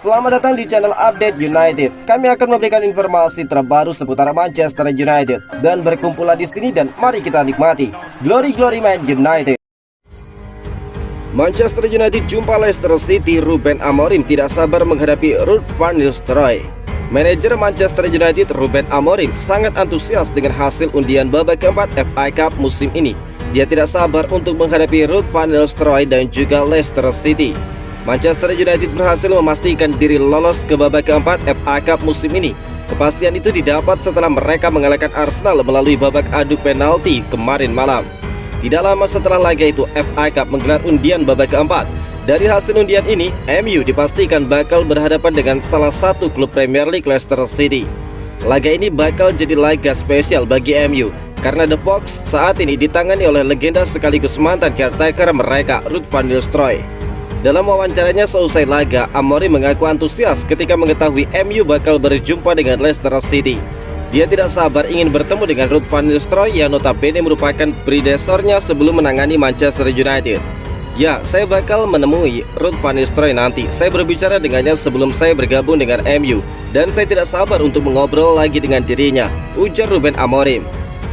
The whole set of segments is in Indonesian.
Selamat datang di channel Update United. Kami akan memberikan informasi terbaru seputar Manchester United dan berkumpullah di sini dan mari kita nikmati Glory Man United. Manchester United jumpa Leicester City. Ruben Amorim tidak sabar menghadapi Ruud van Nistelrooy. Manajer Manchester United Ruben Amorim sangat antusias dengan hasil undian babak keempat FA Cup musim ini. Dia tidak sabar untuk menghadapi Ruud van Nistelrooy dan juga Leicester City. Manchester United berhasil memastikan diri lolos ke babak keempat FA Cup musim ini. Kepastian itu didapat setelah mereka mengalahkan Arsenal melalui babak adu penalti kemarin malam. Tidak lama setelah laga itu, FA Cup menggelar undian babak keempat. Dari hasil undian ini, MU dipastikan bakal berhadapan dengan salah satu klub Premier League, Leicester City. Laga ini bakal jadi laga spesial bagi MU karena The Fox saat ini ditangani oleh legenda sekaligus mantan caretaker mereka, Ruud van Nistelrooy. Dalam wawancaranya seusai laga, Amorim mengaku antusias ketika mengetahui MU bakal berjumpa dengan Leicester City. Dia tidak sabar ingin bertemu dengan Ruud van Nistelrooy yang notabene merupakan predecessornya sebelum menangani Manchester United. Ya, saya bakal menemui Ruud van Nistelrooy nanti. Saya berbicara dengannya sebelum saya bergabung dengan MU dan saya tidak sabar untuk mengobrol lagi dengan dirinya, ujar Ruben Amorim.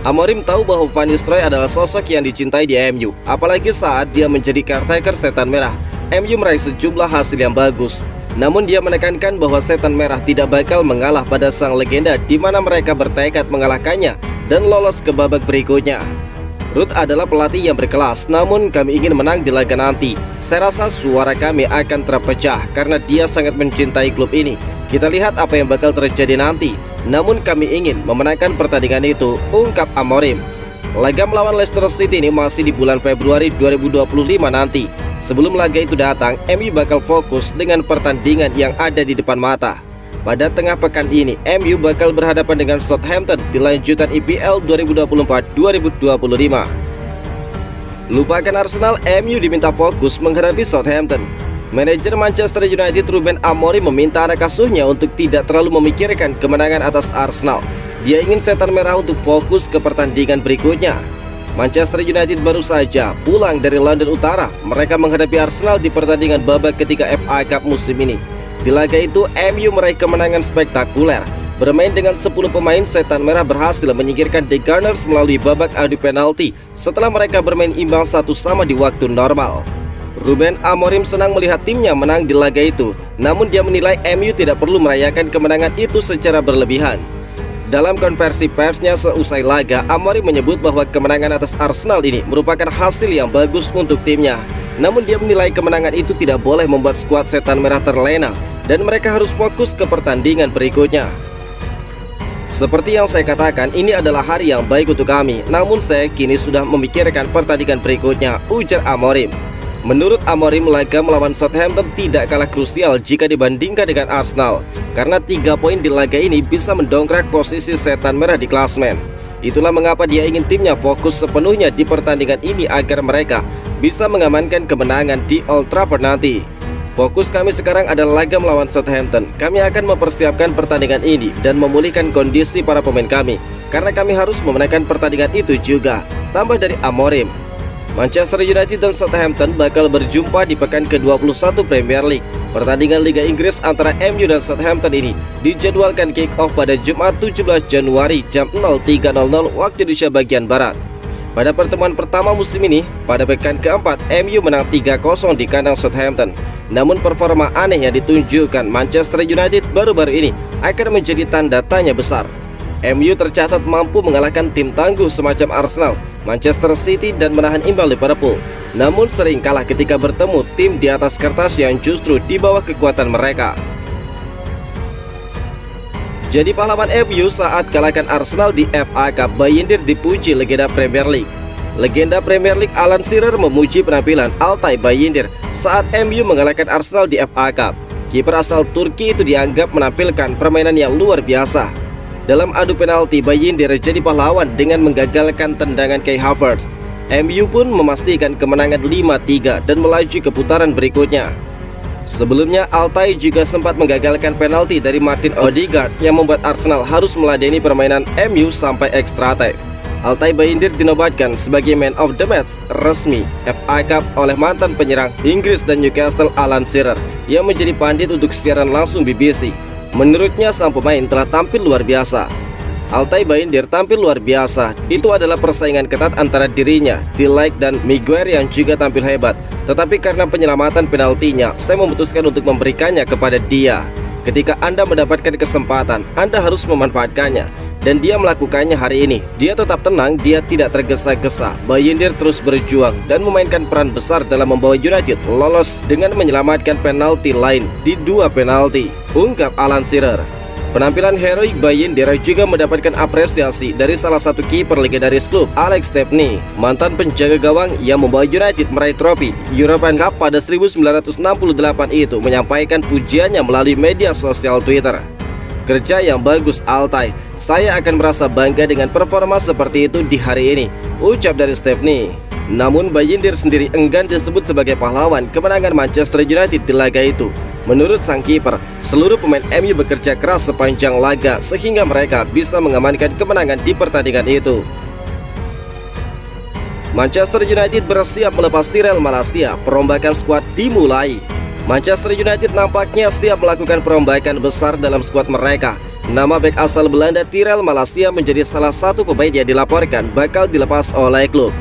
Amorim tahu bahwa Van Nistelrooy adalah sosok yang dicintai di MU, apalagi saat dia menjadi caretaker Setan Merah. MU meraih sejumlah hasil yang bagus. Namun dia menekankan bahwa Setan Merah tidak bakal mengalah pada sang legenda di mana mereka bertekad mengalahkannya dan lolos ke babak berikutnya. Ruud adalah pelatih yang berkelas, namun kami ingin menang di laga nanti. Saya rasa suara kami akan terpecah karena dia sangat mencintai klub ini. Kita lihat apa yang bakal terjadi nanti. Namun kami ingin memenangkan pertandingan itu, ungkap Amorim. Laga melawan Leicester City ini masih di bulan Februari 2025 nanti. Sebelum laga itu datang, MU bakal fokus dengan pertandingan yang ada di depan mata. Pada tengah pekan ini, MU bakal berhadapan dengan Southampton di lanjutan IPL 2024-2025. Lupakan Arsenal, MU diminta fokus menghadapi Southampton. Manajer Manchester United Ruben Amorim meminta anak asuhnya untuk tidak terlalu memikirkan kemenangan atas Arsenal. Dia ingin Setan Merah untuk fokus ke pertandingan berikutnya. Manchester United baru saja pulang dari London Utara. Mereka menghadapi Arsenal di pertandingan babak ketiga FA Cup musim ini. Di laga itu, MU meraih kemenangan spektakuler. Bermain dengan 10 pemain, Setan Merah berhasil menyingkirkan The Gunners melalui babak adu penalti setelah mereka bermain imbang 1-1 di waktu normal. Ruben Amorim senang melihat timnya menang di laga itu, namun dia menilai MU tidak perlu merayakan kemenangan itu secara berlebihan. Dalam konversi persnya seusai laga, Amorim menyebut bahwa kemenangan atas Arsenal ini merupakan hasil yang bagus untuk timnya. Namun dia menilai kemenangan itu tidak boleh membuat skuad Setan Merah terlena dan mereka harus fokus ke pertandingan berikutnya. Seperti yang saya katakan, ini adalah hari yang baik untuk kami, namun saya kini sudah memikirkan pertandingan berikutnya, ujar Amorim. Menurut Amorim, laga melawan Southampton tidak kalah krusial jika dibandingkan dengan Arsenal, karena 3 poin di laga ini bisa mendongkrak posisi Setan Merah di klasmen. Itulah mengapa dia ingin timnya fokus sepenuhnya di pertandingan ini agar mereka bisa mengamankan kemenangan di Old Trafford nanti. Fokus kami sekarang adalah laga melawan Southampton. Kami akan mempersiapkan pertandingan ini dan memulihkan kondisi para pemain kami, karena kami harus memenangkan pertandingan itu juga, tambah dari Amorim. Manchester United dan Southampton bakal berjumpa di pekan ke-21 Premier League. Pertandingan Liga Inggris antara MU dan Southampton ini dijadwalkan kick-off pada Jumat 17 Januari jam 03.00 waktu Indonesia bagian Barat. Pada pertemuan pertama musim ini, pada pekan keempat, MU menang 3-0 di kandang Southampton. Namun performa aneh yang ditunjukkan Manchester United baru-baru ini akan menjadi tanda tanya besar. MU tercatat mampu mengalahkan tim tangguh semacam Arsenal, Manchester City dan menahan imbang Liverpool. Namun sering kalah ketika bertemu tim di atas kertas yang justru di bawah kekuatan mereka. Jadi pahlawan MU saat kalahkan Arsenal di FA Cup, Bayindir dipuji legenda Premier League. Legenda Premier League Alan Shearer memuji penampilan Altay Bayindir saat MU mengalahkan Arsenal di FA Cup. Kiper asal Turki itu dianggap menampilkan permainan yang luar biasa. Dalam adu penalti, Bayindir jadi pahlawan dengan menggagalkan tendangan Kai Havertz. MU pun memastikan kemenangan 5-3 dan melaju ke putaran berikutnya. Sebelumnya, Altay juga sempat menggagalkan penalti dari Martin Odegaard yang membuat Arsenal harus meladeni permainan MU sampai extra time. Altay Bayindir dinobatkan sebagai Man of the Match resmi FA Cup oleh mantan penyerang Inggris dan Newcastle Alan Shearer yang menjadi pandit untuk siaran langsung BBC. Menurutnya sang pemain telah tampil luar biasa. Altay Bayindir tampil luar biasa. Itu adalah persaingan ketat antara dirinya, Delight dan Maguire yang juga tampil hebat. Tetapi karena penyelamatan penaltinya, saya memutuskan untuk memberikannya kepada dia. Ketika Anda mendapatkan kesempatan, Anda harus memanfaatkannya. Dan dia melakukannya hari ini. Dia tetap tenang, dia tidak tergesa-gesa. Bayindir terus berjuang dan memainkan peran besar dalam membawa United lolos dengan menyelamatkan penalti lain di 2 penalti, ungkap Alan Shearer. Penampilan heroik Bayindir juga mendapatkan apresiasi dari salah satu kiper legendaris klub, Alex Stepney, mantan penjaga gawang yang membawa United meraih trofi European Cup pada 1968 itu, menyampaikan pujiannya melalui media sosial Twitter. Kerja yang bagus Altay, saya akan merasa bangga dengan performa seperti itu di hari ini, ucap dari Stepney. Namun Bayindir sendiri enggan disebut sebagai pahlawan kemenangan Manchester United di laga itu. Menurut sang kiper, seluruh pemain MU bekerja keras sepanjang laga sehingga mereka bisa mengamankan kemenangan di pertandingan itu. Manchester United bersiap melepas Tyrell Malacia, perombakan skuad dimulai. Manchester United nampaknya siap melakukan perombakan besar dalam skuad mereka. Nama bek asal Belanda Tyrell Malacia menjadi salah satu pemain yang dilaporkan bakal dilepas oleh klub.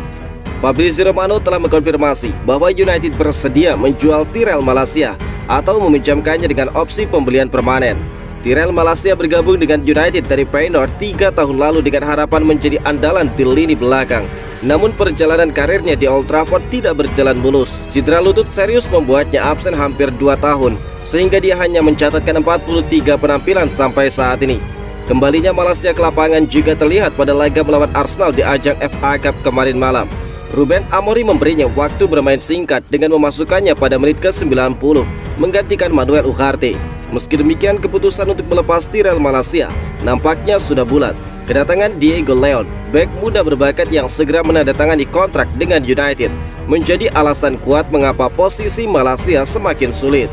Fabrizio Romano telah mengkonfirmasi bahwa United bersedia menjual Tyrell Malacia atau meminjamkannya dengan opsi pembelian permanen. Tyrell Malacia bergabung dengan United dari Feyenoord 3 tahun lalu dengan harapan menjadi andalan di lini belakang. Namun perjalanan karirnya di Old Trafford tidak berjalan mulus. Cedera lutut serius membuatnya absen hampir 2 tahun, sehingga dia hanya mencatatkan 43 penampilan sampai saat ini. Kembalinya Malacia ke lapangan juga terlihat pada laga melawan Arsenal di ajang FA Cup kemarin malam. Ruben Amorim memberinya waktu bermain singkat dengan memasukkannya pada menit ke-90, menggantikan Manuel Ugarte. Meski demikian, keputusan untuk melepas Tyrell Malacia nampaknya sudah bulat. Kedatangan Diego Leon, bek muda berbakat yang segera menandatangani kontrak dengan United, menjadi alasan kuat mengapa posisi Malacia semakin sulit.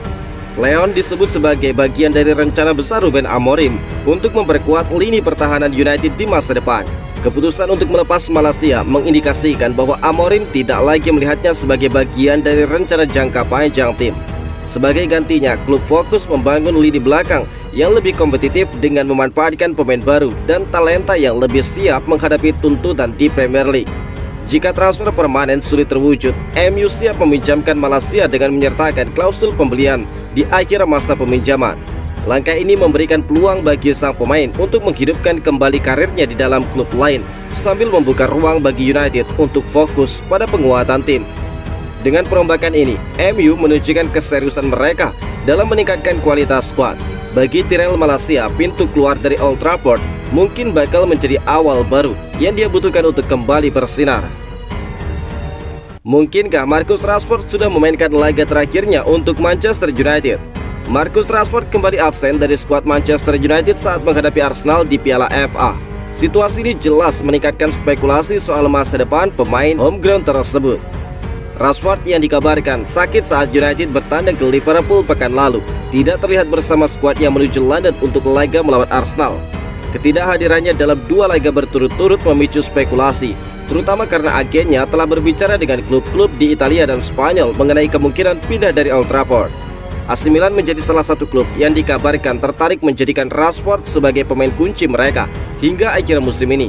Leon disebut sebagai bagian dari rencana besar Ruben Amorim untuk memperkuat lini pertahanan United di masa depan. Keputusan untuk melepas Malacia mengindikasikan bahwa Amorim tidak lagi melihatnya sebagai bagian dari rencana jangka panjang tim. Sebagai gantinya, klub fokus membangun lini belakang yang lebih kompetitif dengan memanfaatkan pemain baru dan talenta yang lebih siap menghadapi tuntutan di Premier League. Jika transfer permanen sulit terwujud, MU siap meminjamkan Malacia dengan menyertakan klausul pembelian di akhir masa peminjaman. Langkah ini memberikan peluang bagi sang pemain untuk menghidupkan kembali karirnya di dalam klub lain sambil membuka ruang bagi United untuk fokus pada penguatan tim. Dengan perombakan ini, MU menunjukkan keseriusan mereka dalam meningkatkan kualitas skuad. Bagi Tyrell Malacia, pintu keluar dari Old Trafford mungkin bakal menjadi awal baru yang dia butuhkan untuk kembali bersinar. Mungkinkah Marcus Rashford sudah memainkan laga terakhirnya untuk Manchester United? Marcus Rashford kembali absen dari skuad Manchester United saat menghadapi Arsenal di Piala FA. Situasi ini jelas meningkatkan spekulasi soal masa depan pemain homegrown tersebut. Rashford yang dikabarkan sakit saat United bertandang ke Liverpool pekan lalu tidak terlihat bersama skuad yang menuju London untuk laga melawan Arsenal. Ketidakhadirannya dalam 2 laga berturut-turut memicu spekulasi, terutama karena agennya telah berbicara dengan klub-klub di Italia dan Spanyol mengenai kemungkinan pindah dari Old Trafford. AC Milan menjadi salah satu klub yang dikabarkan tertarik menjadikan Rashford sebagai pemain kunci mereka hingga akhir musim ini.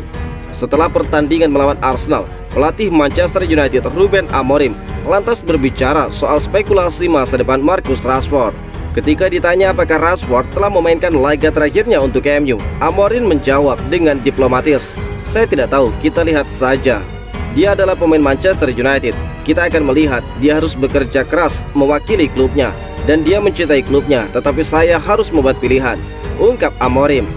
Setelah pertandingan melawan Arsenal, pelatih Manchester United Ruben Amorim lantas berbicara soal spekulasi masa depan Marcus Rashford. Ketika ditanya apakah Rashford telah memainkan laga terakhirnya untuk MU, Amorim menjawab dengan diplomatis, "Saya tidak tahu, kita lihat saja. Dia adalah pemain Manchester United. Kita akan melihat, dia harus bekerja keras mewakili klubnya dan dia mencintai klubnya, tetapi saya harus membuat pilihan," ungkap Amorim.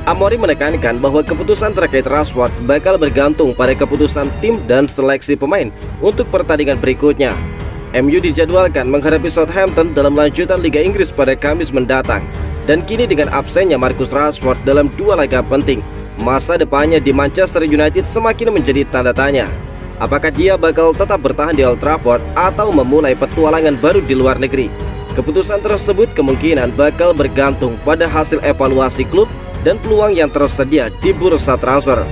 Amorim menekankan bahwa keputusan terkait Rashford bakal bergantung pada keputusan tim dan seleksi pemain untuk pertandingan berikutnya. MU dijadwalkan menghadapi Southampton dalam lanjutan Liga Inggris pada Kamis mendatang. Dan kini dengan absennya Marcus Rashford dalam 2 laga penting, masa depannya di Manchester United semakin menjadi tanda tanya. Apakah dia bakal tetap bertahan di Old Trafford atau memulai petualangan baru di luar negeri? Keputusan tersebut kemungkinan bakal bergantung pada hasil evaluasi klub dan peluang yang tersedia di bursa transfer.